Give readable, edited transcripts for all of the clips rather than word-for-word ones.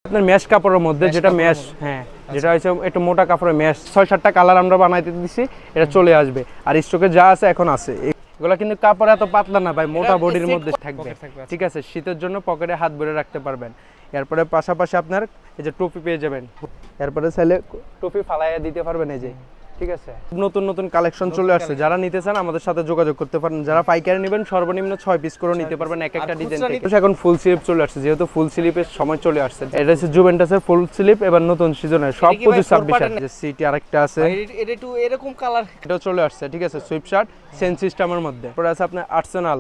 আপনার ম্যাশ কাপড়ের মধ্যে যেটা ম্যাশ, হ্যাঁ যেটা হচ্ছে একটু মোটা কাপড়ের ম্যাশ, 6-7টা কালার আমরা বানাইতে দিছি, এটা চলে আসবে। আর স্টকে যা আছে এখন আছে। এগুলো কিন্তু কাপড় এত পাতলা না ভাই, মোটা বডির মধ্যে থাকবে, ঠিক আছে। শীতের জন্য পকেটে হাত ভরে রাখতে পারবেন। এরপরে পাশাপাশি আপনার এই যে টুপি পেয়ে যাবেন, এরপরে চাইলে টুপি ফালাইয়া দিতে পারবেন, এই যে, ঠিক আছে। নতুন নতুন কালেকশন চলে আসছে, যারা নিতে চান আমাদের সাথে যোগাযোগ করতে পারেন। যারা পাইকারি নেবেন সর্বনিম্ন 6 পিস করে নিতে পারবেন এক একটা ডিজাইন থেকে। এখন ফুল স্লিপ চলে আসছে, যেহেতু ফুল স্লিপের সময় চলে আসছে। এটা হচ্ছে জুভেন্টাসের ফুল স্লিপ, এবার নতুন সিজনের সব 25-26 যে সিটি আরেকটা আছে, এটা একটু এরকম কালার, এটা চলে আসছে, ঠিক আছে। সুইপ শার্ট সেন সিস্টেমের মধ্যে। পরে আছে আপনার আর্সেনাল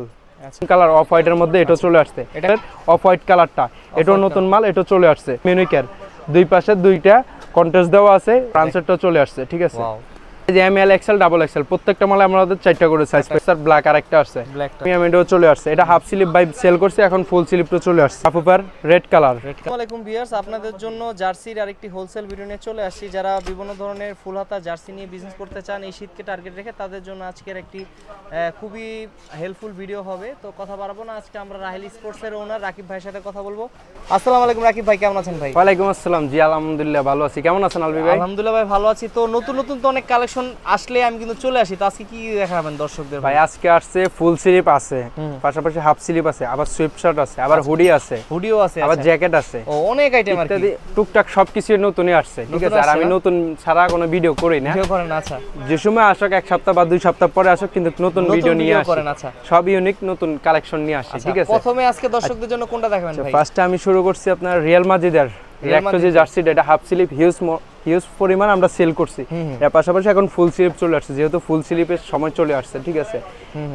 কালার অফ হোয়াইটের মধ্যে, এটা চলে আসছে। এটা অফ হোয়াইট কালারটা, এটাও নতুন মাল, এটা চলে আসছে। মিউনিকের দুই পাশে দুইটা কন্ট্রাস্ট দেওয়া আছে, ট্রান্সফারটা চলে আসছে, ঠিক আছে। এই যে এমএল এক্সএল ডাবল এক্সএল প্রত্যেকটা মালে আমাদের 4টা করে সাইজ পাই স্যার। ব্ল্যাক আরেকটা আছে, প্রিমিয়াম, এটাও চলে আসছে। এটা হাফ স্লিপ বাই সেল করছে, এখন ফুল স্লিপটা চলে আসছে। আপুপার রেড কালার। আসসালামু আলাইকুম ভিউয়ার্স, আপনাদের জন্য জার্সির আরেকটি হোলসেল ভিডিও নিয়ে চলে আসছি। যারা বিভিন্ন ধরনের ফুল হাতা জার্সি নিয়ে বিজনেস করতে চান এই শীতকে টার্গেট রেখে, তাদের জন্য আজকের একটি খুবই হেল্পফুল ভিডিও হবে। তো কথা বাড়াবো না, আজকে আমরা রাহিল স্পোর্টসের ওনার রাকিব ভাইয়ের সাথে কথা বলবো। আসসালামু আলাইকুম রাকিব ভাই, কেমন আছেন ভাই? ওয়ালাইকুম আসসালাম, জি আলহামদুলিল্লাহ ভালো আছি। কেমন আছেন আলবি ভাই? আলহামদুলিল্লাহ ভাই ভালো আছি। তো নতুন নতুন তো অনেক কালেকশন আসলে আমি কিন্তু চলে আসি, তো আজকে কি দেখাবেন দর্শকদের? ভাই আজকে আসছে ফুল স্লিপ আছে, পাশাপাশি হাফ স্লিপ আছে, আবার সুইপ শার্ট আছে, আবার হুডি আছে, হুডিও আছে, আবার জ্যাকেট আছে, ও অনেক আইটেম আর কি, টুকটাক সবকিছু নতুনই আসছে, ঠিক আছে। আর আমি নতুন ছাড়া কোনো ভিডিও করি না, ভিডিও করেন? আচ্ছা, যে সময় আসুক 1 সপ্তাহ বা 2 সপ্তাহ পরে আসুক, কিন্তু নতুন ভিডিও নিয়ে আসি। আচ্ছা, সব ইউনিক নতুন কালেকশন নিয়ে আসি, ঠিক আছে। প্রথমে আজকে দর্শকদের জন্য কোনটা দেখাবেন ভাই? ফার্স্টে আমি শুরু করছি আপনার রিয়াল মাদ্রিদের একটা যে জার্সি, এটা হাফ স্লিপ হিউজ পরিমাণ আমরা সেল করছি। এর পাশাপাশি এখন ফুল স্লিপ চলে আসছে, যেহেতু ফুল স্লিপের সময় চলে আসছে, ঠিক আছে।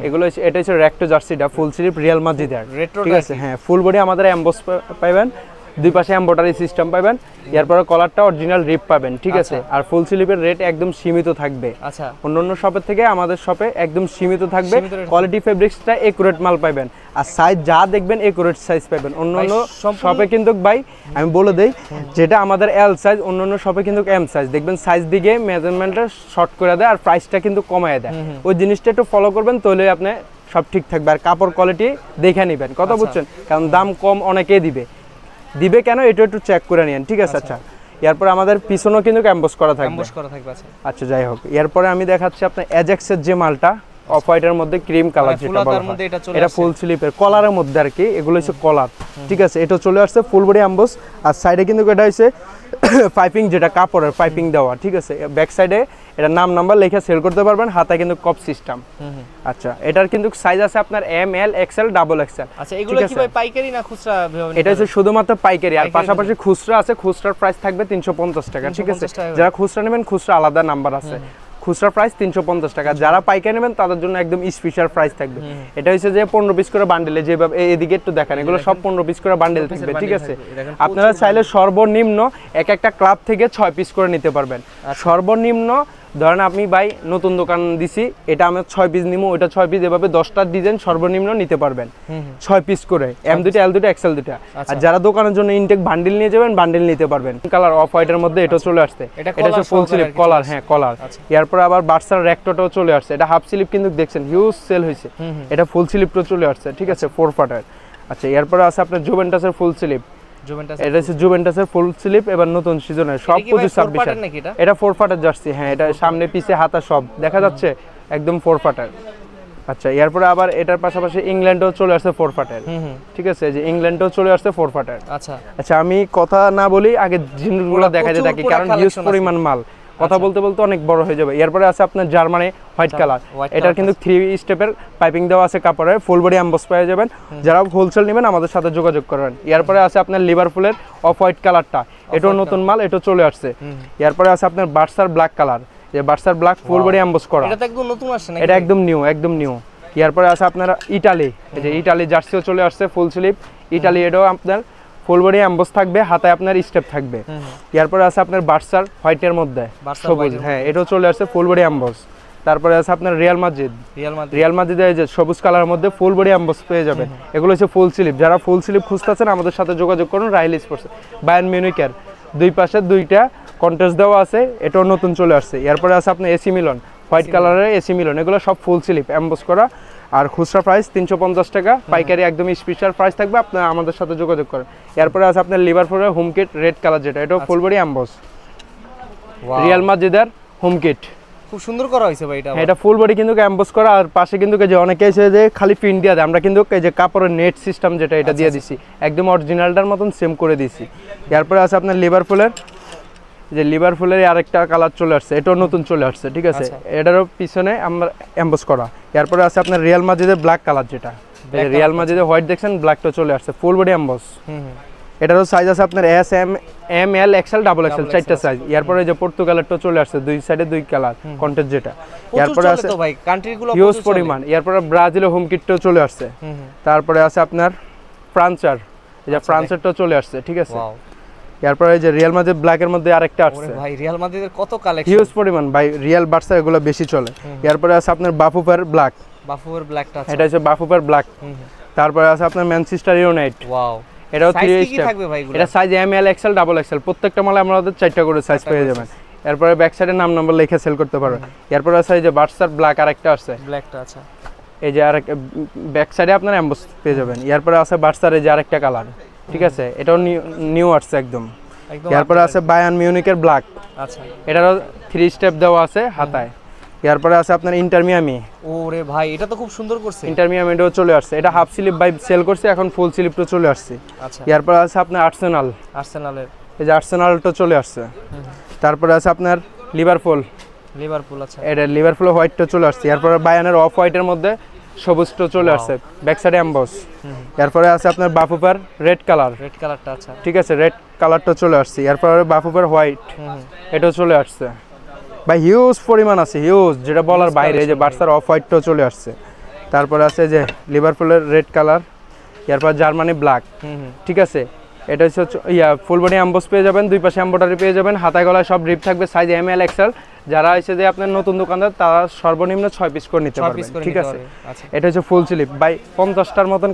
এগুলো এটা হচ্ছে রেক্টো জার্সিটা ফুল স্লিপ রিয়াল মাদ্রিদের, ঠিক আছে। হ্যাঁ, ফুল বডি আমাদের এমবস পাবেন, দুই পাশে এমব্রয়ডারি সিস্টেম পাবেন, এরপরে কলারটা অরিজিনাল রিপ পাবেন, ঠিক আছে। আর ফুল স্লিপের রেট একদম সীমিত থাকবে। আচ্ছা, অন্যান্য শপের থেকে আমাদের শপে একদম সীমিত থাকবে। কোয়ালিটি ফেব্রিক্সটা একুরেট মাল পাবেন, আর সাইজ যা দেখবেন একুরেট সাইজ পাবেন। অন্যান্য শপে কিন্তু ভাই আমি বলে দেই, যেটা আমাদের এল সাইজ, অন্যান্য শপে কিন্তু এম সাইজ। দেখবেন সাইজ দিকে মেজারমেন্টটা শর্ট করে দেয় আর প্রাইসটা কিন্তু কমায় দেয়। ওই জিনিসটা একটু ফলো করবেন, তাহলে আপনি সব ঠিক থাকবে। আর কাপড় কোয়ালিটি দেখে নেবেন, কথা বুঝছেন, কারণ দাম কম অনেকেই দিবে কেন এটা একটু চেক করে নিন, ঠিক আছে। আচ্ছা, এরপর আমাদের পিছনেও কিন্তু এমবস করা থাকবে। আচ্ছা, যাই হোক, এরপরে আমি দেখাচ্ছি আপনার এজেক্সের যে মালটা অফ হোয়াইটের মধ্যে ক্রিম কালার, যেটা বলা হয়, এটা ফুল স্লিপের কলারের মধ্যে আর কি। এগুলো হচ্ছে কলার, ঠিক আছে। এটা চলে আসছে ফুল বডি এমবস, আর সাইডে কিন্তু এটা হচ্ছে পাইপিং, যেটা কাপড়ের পাইপিং দেওয়া, ঠিক আছে। ব্যাক সাইডে এটা নাম্বার লেখা সেল করতে পারবেন, হাতে কিন্তু কপ সিস্টেম। আচ্ছা, এটার কিন্তু সাইজ আছে আপনার M L XL double XL. আচ্ছা, এগুলো কি ভাই পাইকারি না খুচরা? এটা হচ্ছে শুধুমাত্র পাইকারি, আর পাশাপাশি খুচরা আছে। খুচরার প্রাইস থাকবে 350 টাকা, ঠিক আছে। যারা খুচরা নেবেন খুচরা আলাদা নাম্বার আছে, খুচরা প্রাইস 350 টাকা। যারা পাইকারি নেবেন তাদের জন্য একদম স্পেশাল প্রাইস থাকবে। এটা হচ্ছে যে 15 পিস করে বান্ডেলে, যেভাবে এদিকে একটু দেখেন, এগুলো সব 15 পিস করে বান্ডেল থাকবে, ঠিক আছে। আপনারা চাইলে সর্বনিম্ন একটা ক্লাব থেকে 6 পিস করে নিতে পারবেন। সর্বনিম্ন ধরেন আপনি ভাই নতুন দোকান দিছি, এটা আমরা 6 পিস নিবো, ওটা 6 পিস, এভাবে 10টা ডিজাইন সর্বনিম্ন নিতে পারবেন 6 পিস করে, এম দুটো এল দুটো এক্সেল দুটো। আর যারা দোকানের জন্য ইনটেক বান্ডেল নিয়ে যাবেন, বান্ডেল নিতে পারবেন। কালার অফ হোয়াইটের মধ্যে এটা চলে আসছে, এটা হচ্ছে ফুল স্লিপ কলার, হ্যাঁ কলার। এরপর আবার বার্সার রেক্টোটাও চলে আসছে, এটা হাফ স্লিপ কিন্তু দেখছেন হিউজ সেল হয়েছে। এটা ফুল স্লিপটা চলে আসছে, ঠিক আছে, 4 পার্টের। আচ্ছা, এরপর আছে আপনার জুভেন্টাসের ফুল স্লিপ, এটা হচ্ছে জুভেন্টাসের ফুল স্লিপ, এবার নতুন সিজনের সব 25-26। এটা 4 পার্টের জার্সি, হ্যাঁ। এটা সামনে পিছে হাতা সব দেখা যাচ্ছে, একদম 4 পার্টের। আচ্ছা, এরপরে আবার এটার পাশাপাশি ইংল্যান্ডও চলে আসছে 4 পার্টের, ঠিক আছে। যে ইংল্যান্ডও চলে আসছে 4 পার্টের। আচ্ছা, আমি কথা না বলি, আগে জিনিসগুলো দেখাতে থাকি, কারণ হিউজ পরিমাণ মাল, কথা বলতে বলতে অনেক বড় হয়ে যাবে। এরপরে আছে আপনার জার্মানি হোয়াইট কালার, এটার কিন্তু 3 স্টেপের পাইপিং দেওয়া আছে কাপড়ের, ফুল বডি এমবস পেয়ে যাবেন। যারা হোলসেল নেবেন আমাদের সাথে যোগাযোগ করবেন। এরপরে আছে আপনার লিভারপুলের অফ হোয়াইট কালারটা, এটাও নতুন মাল, এটা চলে আসছে। এরপরে আছে আপনার বার্সার ব্ল্যাক কালার, যে বার্সার ব্ল্যাক ফুল বডি এমবস করা, এটা একদম নতুন আসছে না, এটা একদম নিউ। এরপরে আছে আপনার ইটালি, এই যে ইটালি জার্সিও চলে আসছে ফুল স্লিপ ইটালি, এটাও আপনার ফুল বডি এমবস থাকবে, হাতে আপনার স্টেপ থাকবে। এরপরে আছে আপনার বার্সার হোয়াইটের মধ্যে সবুজ, হ্যাঁ, এটাও চলে আসছে ফুল বডি এমবস। তারপরে আছে আপনার রিয়াল মাদ্রিদের যে সবুজ কালারের মধ্যে ফুল বডি এমবস পেয়ে যাবেন। এগুলো হচ্ছে ফুল স্লিপ। যারা ফুল স্লিপ খুঁজতেছেন আমাদের সাথে যোগাযোগ করুন। রাহিল স্পোর্টস, বায়ার্ন মিউনিকের দুই পাশে দুইটা কন্ট্রাস্ট দেওয়া আছে, এটাও নতুন চলে আসছে। এরপরে আছে আপনার এসি মিলন হোয়াইট কালারের এসি মিলন, এগুলো সব ফুল স্লিপ এমবস করা। আর খুচরা প্রাইস 350 টাকা, পাইকারি একদম স্পেশাল প্রাইস থাকবে, আপনারা আমাদের সাথে যোগাযোগ করেন। এরপরে আছে আপনার লিভারপুলের হোম কিট রেড কালার, যেটা এটা ফুল বডি এমবস, রিয়াল মাদ্রিদের হোম কিট, খুব সুন্দর করা হয়েছে ভাই। এটা ফুল বডি কিন্তু এমবস করা, আর পাশে কিন্তু যে অনেকে এসে যে খালি প্রিন্ট দিয়ে দেয়, আমরা কিন্তু এই যে কাপড়ের নেট সিস্টেম যেটা এটা দিয়ে দিছি, একদম অরিজিনালটার মতন সেম করে দিছি। এরপরে আছে আপনার লিভারপুলের আরেকটা কালার চলে আসছে, এটাও নতুন চলে আসছে, ঠিক আছে, এটারও পিছনে আমরা এমবস করা। এরপরে আছে আপনার রিয়াল মাদ্রিদের ব্ল্যাক কালার, যেটা রিয়াল মাদ্রিদের হোয়াইট দেখছেন, ব্ল্যাকটা চলে আসছে, ফুল বডি এমবস। এটারও সাইজ আছে আপনার S, M, L, XL, double XL, 4টা সাইজ। এরপরে যে পর্তুগালেরটা চলে আসছে, দুই সাইডে দুই কালার কন্টেস্ট, যেটা এরপরে আছে ভাই কান্ট্রিগুলো হিউজ পরিমাণ। এরপরে ব্রাজিলের হোম কিটটাও চলে আসছে। তারপরে আছে আপনার ফ্রান্সার, এই যে ফ্রান্সেরটাও চলে আসছে, ঠিক আছে। এরপরে এই যে রিয়াল মাদ্রিদ ব্ল্যাকের মধ্যে আরেকটা আসছে ভাই, রিয়াল মাদ্রিদের কত কালেকশন, হিউজ পরিমাণ ভাই, রিয়াল বার্সা এগুলো বেশি চলে। এরপরে আছে আপনার বাফুফের ব্ল্যাক, বাফুফের ব্ল্যাকটা আছে, এটা হচ্ছে বাফুফের ব্ল্যাক। তারপরে আছে আপনার ম্যানচেস্টার ইউনাইটেড, ওয়াও, এটাও 3 স্টেপ থাকবে ভাই। এটা size M, L, XL, double XL, প্রত্যেকটা মালে আমাদের 4টা করে সাইজ পেয়ে যাবেন। এরপরে ব্যাক সাইডে নাম নাম্বার লিখে সেল করতে পারবেন। এরপরে আছে এই যে বার্সার ব্ল্যাক আরেকটা আছে, ব্ল্যাকটা আছে, এই যে আরেক ব্যাক সাইডে আপনার এমবস পেয়ে যাবেন। এরপরে আছে বার্সার এই যে আরেকটা কালার, ঠিক আছে, এটাও নিউ আসছে একদম। এরপরে আছে বায়ার্ন মিউনিকের ব্ল্যাক, আচ্ছা, এটারও 3 স্টেপ দেওয়া আছে হাতায়। এরপরে আছে আপনার ইন্টার মিয়ামি, ওরে ভাই এটা তো খুব সুন্দর করছে, ইন্টার মিয়ামিটাও চলে আসছে, এটা হাফ স্লিপ বাই সেল করছে, এখন ফুল স্লিপটা চলে আসছে। আচ্ছা, এরপরে আছে আপনার আর্সেনালের, এই যে আর্সেনালটা চলে আসছে। তারপরে আছে আপনার লিভারপুল, আচ্ছা, এটা লিভারপুলের হোয়াইটটা চলে আসছে। এরপরে বায়ার্নের অফ হোয়াইটের মধ্যে সবুজটা চলে আসছে, ব্যাক সাইডে এমবস। এরপরে আছে আপনার বাফুফার রেড কালারটা, আচ্ছা, ঠিক আছে, রেড কালারটা চলে আসছে। এরপরে বাফুফার হোয়াইট, এটাও চলে আসছে ভাই, হিউজ পরিমাণ আছে, হিউজ, যেটা বলার বাইরে। এই যে বার্সার অফ হোয়াইটটাও চলে আসছে। তারপরে আছে যে লিভারপুলের রেড কালার, এরপর জার্মানি ব্ল্যাক, ঠিক আছে, এটা হচ্ছে ফুল বডি এমবস পেয়ে যাবেন, দুই পাশে এমব্রয়ডারি পেয়ে যাবেন, হাতায় গলায় সব রিপ থাকবে, সাইজ এম, এল, এক্সএল। যারা হচ্ছে যে আপনার নতুন দোকানদার, তারা সর্বনিম্ন 6 পিস করে নিতে পারবেন, ঠিক আছে। এটা হচ্ছে ফুল স্লিপ ভাই, 50টার মতন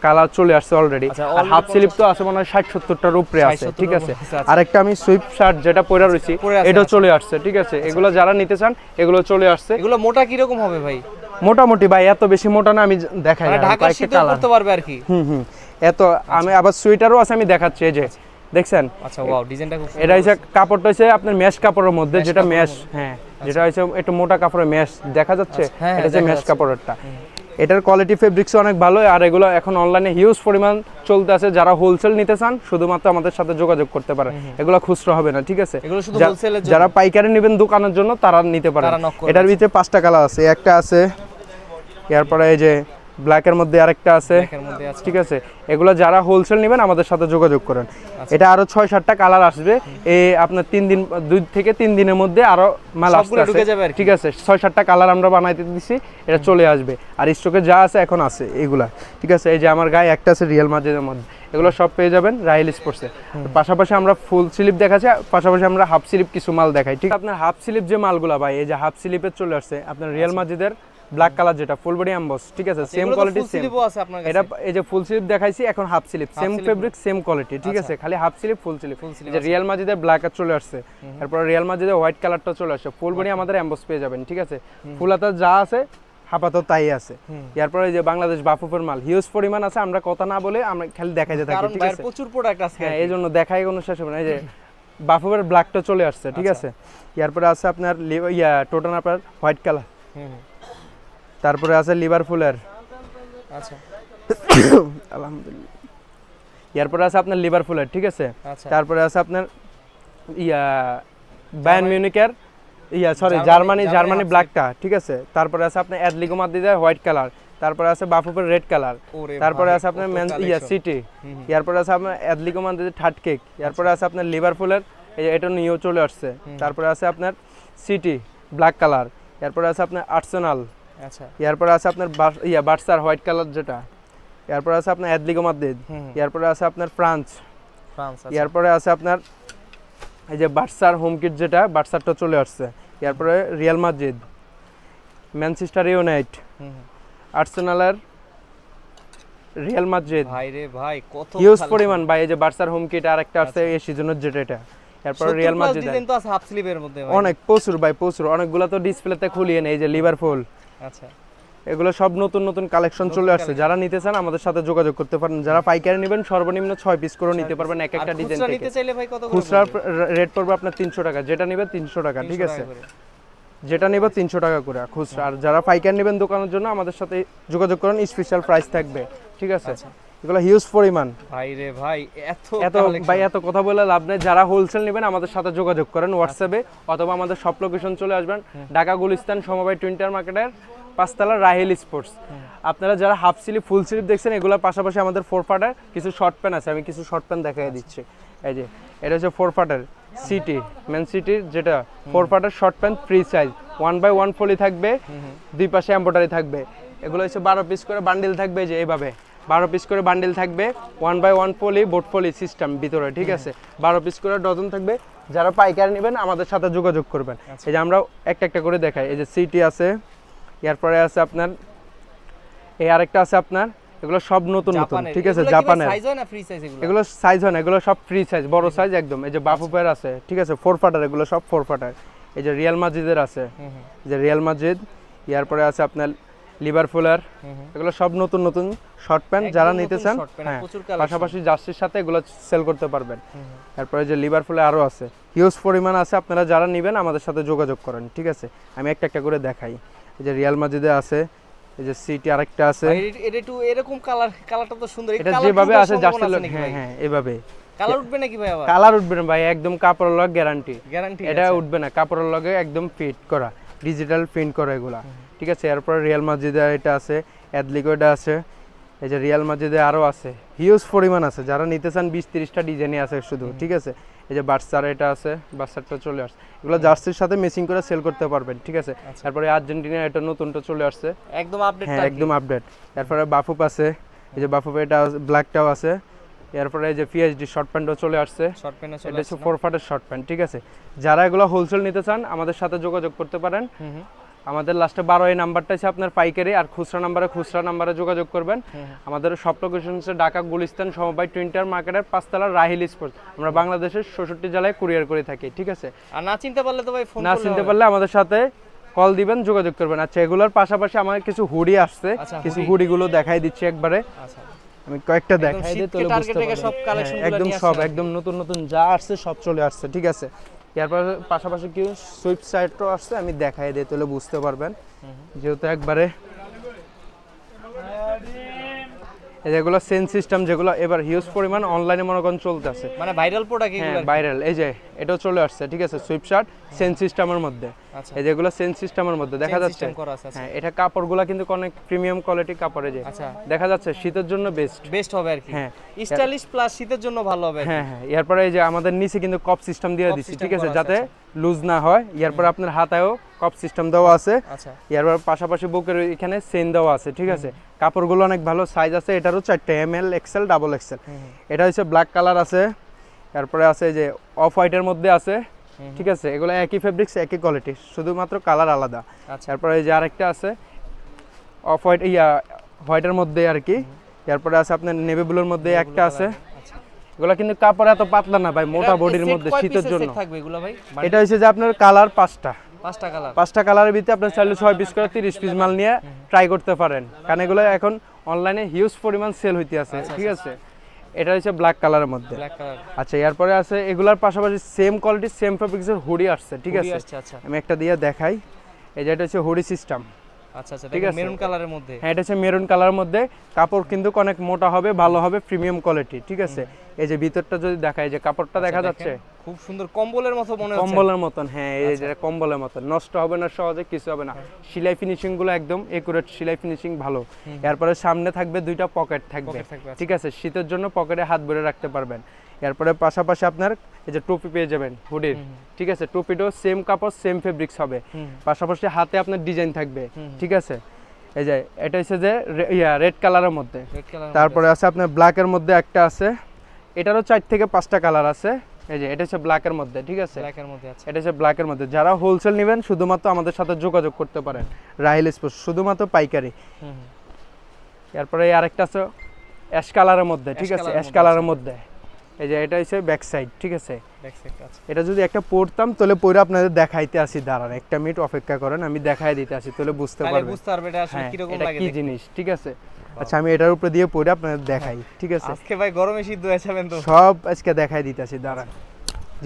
কালার চলে আসছে অলরেডি। আর হাফ স্লিপ তো আছে মনে হয় 60-70টার উপরে আছে, ঠিক আছে। আরেকটা আমি সুইপ শার্ট যেটা পরে রয়েছি, এটাও চলে আসছে, ঠিক আছে। এগুলো যারা নিতে চান এগুলো চলে আসছে। এগুলো মোটা কি রকম হবে ভাই? মোটামুটি ভাই, এত বেশি মোটা না, আমি দেখাই না, ঢাকা শীতল করতে পারবে আর কি। এত আমি আবার সুইটারও আছে, আমি দেখাচ্ছি, এই যে দেখছেন। আচ্ছা, ওয়াও, ডিজাইনটা খুব সুন্দর। এটা হচ্ছে কাপড়টা হচ্ছে আপনার মেশ কাপড়ের মধ্যে, যেটা মেশ, হ্যাঁ, যেটা হচ্ছে একটু মোটা কাপড়ের মেশ দেখা যাচ্ছে, এটা হচ্ছে মেশ কাপড়েরটা। এটার কোয়ালিটি ফেব্রিক্স অনেক ভালো। আর এগুলো এখন অনলাইনে হিউজ পরিমাণ চলতে আছে, যারা হোলসেল নিতে চান শুধুমাত্র আমাদের সাথে যোগাযোগ করতে পারেন, এগুলো খুচরা হবে না, ঠিক আছে। এগুলো শুধু হোলসেলের জন্য, যারা পাইকারি নেবেন দোকানের জন্য তারা নিতে পারেন। এটার ভিতরে 5টা কালার আছে, একটা আছে, এরপরে এই যে ব্ল্যাকের মধ্যে আরেকটা আছে, ঠিক আছে। এগুলো যারা হোলসেল নেবেন আমাদের সাথে যোগাযোগ করেন। এটা আরো 6-7টা কালার আসবে, এই আপনার 2 থেকে 3 দিনের মধ্যে আরো মাল আসবে, ঠিক আছে। 6-7টা কালার আমরা বানাইতে দিছি, এটা চলে আসবে। আর স্টকে যা আছে এখন আছে এগুলা, ঠিক আছে। এই যে আমার গায়ে একটা আছে রিয়াল মাদ্রিদের মধ্যে, এগুলো সব পেয়ে যাবেন রাইল স্পোর্টসে। পাশাপাশি আমরা ফুল স্লিপ দেখাচ্ছি, পাশাপাশি আমরা হাফ স্লিপ কিছু মাল দেখাই, ঠিক। আপনার হাফ স্লিপ যে মালগুলা ভাই, এই যে হাফ স্লিপে চলে আসছে আপনার রিয়াল মাদ্রিদের ব্ল্যাক কালার, যেটা ফুল বডি এমবস, ঠিক আছে, সেম কোয়ালিটি সেম। এটা এই যে ফুল স্লিপ দেখাইছি, এখন half slip, same fabric same quality, ঠিক আছে, খালি হাফ স্লিপ ফুল স্লিপ। যে রিয়াল মাদ্রিদের ব্ল্যাক আর চলে আসছে, তারপর রিয়াল মাদ্রিদের হোয়াইট কালারটা চলে আসছে, ফুল বডি আমাদের এমবস পেয়ে যাবেন, ঠিক আছে। ফুল হাতা যা আছে হাফাতো তাই আছে। এরপরে যে বাংলাদেশ বাফুফের মাল হিউজ পরিমাণ আছে, আমরা কথা না বলে আমরা খালি দেখাইতে থাকি, ঠিক আছে, প্রচুর প্রোডাক্ট আছে, হ্যাঁ, এই জন্য দেখাই কোনো শেষ হবে না। এই যে বাফুফের ব্ল্যাকটা চলে আসছে, ঠিক আছে। এরপরে আছে আপনার টোটাল আপনার হোয়াইট কালার, তারপরে আছে লিভারপুলের, আচ্ছা, আলহামদুলিল্লাহ। এরপরে আছে আপনার লিভারপুলের, ঠিক আছে। তারপরে আছে আপনার বায়ার্ন মিউনিকের জার্মানি ব্ল্যাকটা, ঠিক আছে। তারপরে আছে আপনার অ্যাটলেটিকো মাদ্রিদের হোয়াইট কালার, তারপরে আছে বাফুফের রেড কালার, তারপরে আছে আপনার সিটি, এরপরে আছে আপনার অ্যাটলেটিকো মাদ্রিদের থার্ড কেক, এরপরে আছে আপনার লিভারপুলের, এটা নিয়েও চলে আসছে। তারপরে আছে আপনার সিটি ব্ল্যাক কালার, এরপরে আছে আপনার আর্সেনাল, আচ্ছা, এরপরে আছে আপনার বার্সার হোয়াইট কালার যেটা, এরপরে আছে আপনার অ্যাটলেটিকো মাদ্রিদ, এরপরে আছে আপনার ফ্রান্স, এরপরে আছে আপনার এই যে বার্সার হোম কিট যেটা, বার্সারটা চলে আসছে। এরপরে রিয়াল মাদ্রিদ, ম্যানচেস্টার ইউনাইটেড, আর্সেনালের, রিয়াল মাদ্রিদ, ভাই রে ভাই কত হিউজ পরিমাণ ভাই। এই যে বার্সার হোম কিট আর একটা আছে এই সিজনের যেটা, এটা। এরপর রিয়াল মাদ্রিদ ডিজাইন তো আছে হাফ স্লিভের মধ্যে, অনেক প্রচুর ভাই, প্রচুর, অনেকগুলো তো ডিসপ্লেতে খুলিয়ে নেই। এই যে লিভারপুল, আচ্ছা, এগুলো সব নতুন নতুন কালেকশন চলে আসছে, যারা নিতে চান আমাদের সাথে যোগাযোগ করতে পারেন। যারা পাইকারি নেবেন সর্বনিম্ন 6 পিস করে নিতে পারবেন এক একটা ডিজাইন থেকে। নিতে চাইলে ভাই কত করে? খুচরা রেট পড়বে আপনার 300 টাকা, যেটা নেবে 300 টাকা, ঠিক আছে, যেটা নেবে 300 টাকা করে খুচরা। আর যারা পাইকারি নেবেন দোকানের জন্য আমাদের সাথে যোগাযোগ করেন, স্পেশাল প্রাইস থাকবে, ঠিক আছে। এগুলো হিউজ পরিমাণ ভাই রে ভাই, এত কথা বলে লাভ নেই। যারা হোলসেল নেবেন আমাদের সাথে যোগাযোগ করেন হোয়াটসঅ্যাপে, অথবা আমাদের সব লোকেশন চলে আসবেন, ঢাকা গুলিস্তান সমবায় টুইন টাওয়ার মার্কেটের 5 তলা রাহেল স্পোর্টস। আপনারা যারা হাফ স্লিভ ফুল স্লিভ দেখছেন, এগুলোর পাশাপাশি আমাদের 4 পার্টের কিছু শর্ট প্যান্ট আছে, আমি কিছু শর্ট প্যান্ট দেখাই দিচ্ছি। এই যে এটা হচ্ছে 4 পার্টের সিটি মেন সিটির, যেটা 4 পার্টের শর্ট প্যান্ট ফ্রি সাইজ, 1/1 ফলি থাকবে, দুই পাশে এমব্রয়ডারি থাকবে। এগুলো হচ্ছে 12 পিস করে বান্ডিল থাকবে, যে এইভাবে 12 পিস করে বান্ডিল থাকবে, 1/1 ফলি বোট ফলি সিস্টেম ভিতরে, ঠিক আছে, 12 পিস করে ডজন থাকবে। যারা পাইকারি নেবেন আমাদের সাথে যোগাযোগ করবেন। এই যে আমরা একটা একটা করে দেখাই। এই যে সিটি আছে, এরপরে আছে আপনার এই আরেকটা আছে আপনার, এগুলো সব নতুন নতুন, ঠিক আছে, জাপানের। সাইজ হয় না ফ্রি সাইজ? এগুলো সাইজ হয় না, এগুলো সব ফ্রি সাইজ, বড় সাইজ একদম। এই যে বাফুফের আছে, ঠিক আছে, 4 পার্টার, এগুলো সব 4 পার্টার। এই যে রিয়াল মাজিদের আছে, যে রিয়াল মাজিদ, এরপরে আছে আপনার লিভারপুলের, এগুলো সব নতুন নতুন শর্ট প্যান্ট। যারা নিতে চান পাশাপাশি জার্সির সাথে এগুলো সেল করতে পারবেন। তারপরে যে লিভারপুলে আরো আছে, হিউজ পরিমাণ আছে। আপনারা যারা নেবেন আমাদের সাথে যোগাযোগ করেন, ঠিক আছে। আমি একটা একটা করে দেখাই। এই যে রিয়াল মাজিদে আছে, এই যে সিটি আরেকটা আছে, এটা একটু এরকম কালারটা তো সুন্দর। এটা যেভাবে আছে জার্সির, হ্যাঁ এইভাবে কালার উঠবে নাকি ভাই? আবার কালার উঠবে না ভাই, একদম কাপড়ের লগে গ্যারান্টি, এটা আচ্ছা। উঠবে না, কাপড়ের লগে একদম ফিট করা, ডিজিটাল প্রিন্ট করা এগুলা, ঠিক আছে। এরপর রিয়াল মাজিদে এটা আছে, অ্যাডলিকোটা আছে, এই যে রিয়াল মাজিদে আরো আছে, হিউজ পরিমাণ আছে। যারা নিতে চান 20-30টা ডিজাইনই আছে শুধু, ঠিক আছে। এই যে বার্সার এটা আছে, বার্সারটা চলে আসছে, এগুলো জার্সির সাথে ম্যাচিং করে সেল করতে পারবেন, ঠিক আছে। তারপরে আর্জেন্টিনা এটা নতুনটা চলে আসছে, একদম আপডেট, হ্যাঁ একদম আপডেট। তারপরে বাফুপ আছে, এই যে বাফুপ এটা ব্ল্যাকটাও আছে। এরপরে এই যে পিএইচডি শর্ট প্যান্টও চলে আসছে, এটা হচ্ছে 4 পার্টের শর্ট প্যান্ট, ঠিক আছে। যারা এগুলো হোলসেল নিতে চান আমাদের সাথে যোগাযোগ করতে পারেন। আমাদের লাস্টে 12 এই নাম্বারটা আছে আপনার পাইকারি, আর খুচরা নাম্বারে যোগাযোগ করবেন। আমাদের সব লোকেশন হচ্ছে ঢাকা গুলিস্তান সমবায় টুইন টাওয়ার মার্কেটের 5 তলা রাহেল স্পোর্টস। আমরা বাংলাদেশের 66 জেলায় কুরিয়ার করে থাকি, ঠিক আছে। আর না চিনতে পারলে তো ভাই ফোন না চিনতে পারলে আমাদের সাথে কল দিবেন, যোগাযোগ করবেন। আচ্ছা, এগুলোর পাশাপাশি আমার কিছু হুডি আসছে, কিছু হুডিগুলো দেখাই দিচ্ছি একবারে। আচ্ছা, আমি কয়েকটা দেখাই দিই তাহলে বুঝতে পারবেন। সব কালেকশনগুলো একদম সব একদম নতুন নতুন যা আসছে সব চলে আসছে, ঠিক আছে। এরপর পাশাপাশি কি সুইফট সাইডও আসছে, আমি দেখাই দিই তাহলে বুঝতে পারবেন, যেহেতু একবারে যেগুলো সেন্স সিস্টেম, যেগুলো এবার হিউজ পরিমাণ অনলাইনে মনে করেন চলতেছে, মানে ভাইরাল প্রোডাক্ট এগুলো, ভাইরাল। এই যে এটাও চলে আসছে, ঠিক আছে, সুইফট শার্ট সেন্স সিস্টেমের মধ্যে। এই যেগুলো সেন্স সিস্টেমের মধ্যে দেখা যাচ্ছে, হ্যাঁ এটা কাপড়গুলো কিন্তু অনেক প্রিমিয়াম কোয়ালিটি কাপড়ে, যে দেখা যাচ্ছে শীতের জন্য বেস্ট হবে আর কি। হ্যাঁ, স্টাইলিশ প্লাস শীতের জন্য ভালো হবে। হ্যাঁ হ্যাঁ। এরপরে এই যে আমাদের নিচে কিন্তু কপ সিস্টেম দিয়ে দিচ্ছি, ঠিক আছে, যাতে লুজ না হয়। এরপর আপনার হাতেও কপ সিস্টেম দেওয়া আছে। এরপর পাশাপাশি বুকের এখানে চেইন দেওয়া আছে, ঠিক আছে। কাপড়গুলো অনেক ভালো, সাইজ আছে এটারও 4টা, ML, XL, ডাবল XL। এটা হচ্ছে ব্ল্যাক কালার আছে, তারপরে আছে যে অফ হোয়াইটের মধ্যে আছে, ঠিক আছে। এগুলো একই ফেব্রিক্স, একই কোয়ালিটি, শুধুমাত্র কালার আলাদা। তারপরে এই যে আরেকটা আছে অফ হোয়াইট, হোয়াইটের মধ্যে আর কি। তারপরে আছে আপনার নেভি ব্লুর মধ্যে একটা আছে। এগুলো কিন্তু কাপড় এত পাতলা না ভাই, মোটা বডির মধ্যে শীতের জন্য। এটা হচ্ছে যে আপনার কালার 5টা কালারের ভিতরে আপনার চাইলে 6 পিস করে 30 পিস মাল নিয়ে ট্রাই করতে পারেন, কারণ এগুলো এখন অনলাইনে হিউজ পরিমাণ সেল হইতে আছে, ঠিক আছে। এটা হচ্ছে ব্ল্যাক কালারের মধ্যে। আচ্ছা, এরপরে আছে এগুলার পাশাপাশি সেম কোয়ালিটি সেম ফেব্রিক্সের হুডি আসছে, ঠিক আছে। আমি একটা দিয়ে দেখাই। এই যে এটা হচ্ছে হুডি সিস্টেম, আচ্ছা আচ্ছা, ঠিক আছে, মেরুন কালারের মধ্যে। হ্যাঁ, এটা হচ্ছে মেরুন কালারের মধ্যে। কাপড় কিন্তু অনেক মোটা হবে, ভালো হবে, প্রিমিয়াম কোয়ালিটি, ঠিক আছে। এই যে ভিতরটা যদি দেখাই, যে কাপড়টা দেখা যাচ্ছে খুব সুন্দর, কম্বলের মতো মনে হচ্ছে, কম্বলের মতন। হ্যাঁ, এই যে কম্বলের মতন, নষ্ট হবে না সহজে, কিছু হবে না। সেলাই ফিনিশিং গুলো একদম একুরেট, সেলাই ফিনিশিং ভালো। এরপরে সামনে থাকবে 2টা পকেট থাকবে, ঠিক আছে, শীতের জন্য পকেটে হাত ভরে রাখতে পারবেন। এরপরে পাশাপাশি আপনার এই যে টুপি পেয়ে যাবেন হুডির, ঠিক আছে। টুপিটাও সেম কাপড় সেম ফেব্রিক্স হবে, পাশাপাশি হাতে আপনার ডিজাইন থাকবে, ঠিক আছে। এই যে এটা হচ্ছে যে রেড কালারের মধ্যে। তারপরে আছে আপনার ব্ল্যাকের মধ্যে একটা আছে, এটারও 4 থেকে 5টা কালার আছে। এই যে এটা হচ্ছে ব্ল্যাকের মধ্যে, ঠিক আছে, এটা হচ্ছে ব্ল্যাকের মধ্যে। যারা হোলসেল নেবেন শুধুমাত্র আমাদের সাথে যোগাযোগ করতে পারেন, রাহেল স্পোর্টস, শুধুমাত্র পাইকারি। এরপরে আরেকটা আছে অ্যাশ কালারের মধ্যে, ঠিক আছে, অ্যাশ কালারের মধ্যে। এই যে এটা হচ্ছে ব্যাক সাইড, ঠিক আছে। ব্যাক সাইড, আচ্ছা। এটা যদি একটা পড়তাম তাহলে পরে আপনাদের দেখাইতে আসি, দাঁড়ান একটা মিনিট অপেক্ষা করেন, আমি দেখাই দিতে আসি, তাহলে বুঝতে তাহলে পারবেন। বুঝতে পারবে এটা আসলে হ্যাঁ, কি রকম এটা লাগে কি দেখতে। জিনিস, ঠিক আছে। আচ্ছা আমি এটার উপরে দিয়ে পরে আপনাদের দেখাই, ঠিক আছে। আজকে ভাই গরমে সিদ্ধ হয়ে যাবেন তো। সব আজকে দেখাই দিতে আসি, দাঁড়ান,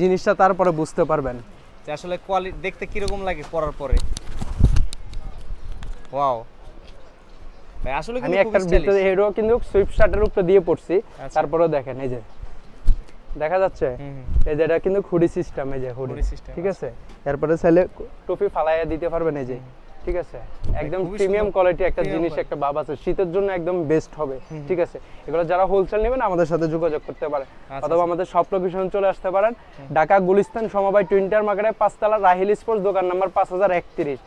জিনিসটা তারপরে বুঝতে পারবেন যে আসলে কোয়ালিটি দেখতে কি রকম লাগে পরার পরে। ওয়াও ভাই আসলে আমি কিন্তু একটা খুব ভিতরে স্টাইলিশ। হেডও কিন্তু সুইফট শার্টের উপরে দিয়ে পড়ছি, আচ্ছা। তারপরেও দেখেন এই যে দেখা যাচ্ছে, এই যে এটা কিন্তু হুডি সিস্টেম, এই যে হুডি, হুডি system, ঠিক আছে। এরপরে চাইলে টুপি ফালাইয়া দিতে পারবেন, এই যে, ঠিক আছে। একদম খুবই প্রিমিয়াম সুন্দর। কোয়ালিটি একটা Premium জিনিস, quality। একটা ভাব আছে, শীতের জন্য একদম বেস্ট হবে, ঠিক আছে। এগুলো যারা হোলসেল নেবেন আমাদের সাথে যোগাযোগ করতে পারেন, অথবা আমাদের সব লোকেশন চলে আসতে পারেন। ঢাকা গুলিস্তান সমবায় টুইন্টার মার্কেটে 5 তলা রাহিল স্পোর্টস, দোকান নাম্বার 5031।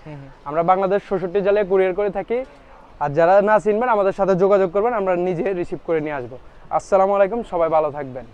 আমরা বাংলাদেশ 66 জেলায় কুরিয়ার করে থাকি। আর যারা না চিনবেন আমাদের সাথে যোগাযোগ করবেন, আমরা নিজে রিসিভ করে নিয়ে আসবো। আসসালামু আলাইকুম, সবাই ভালো থাকবেন।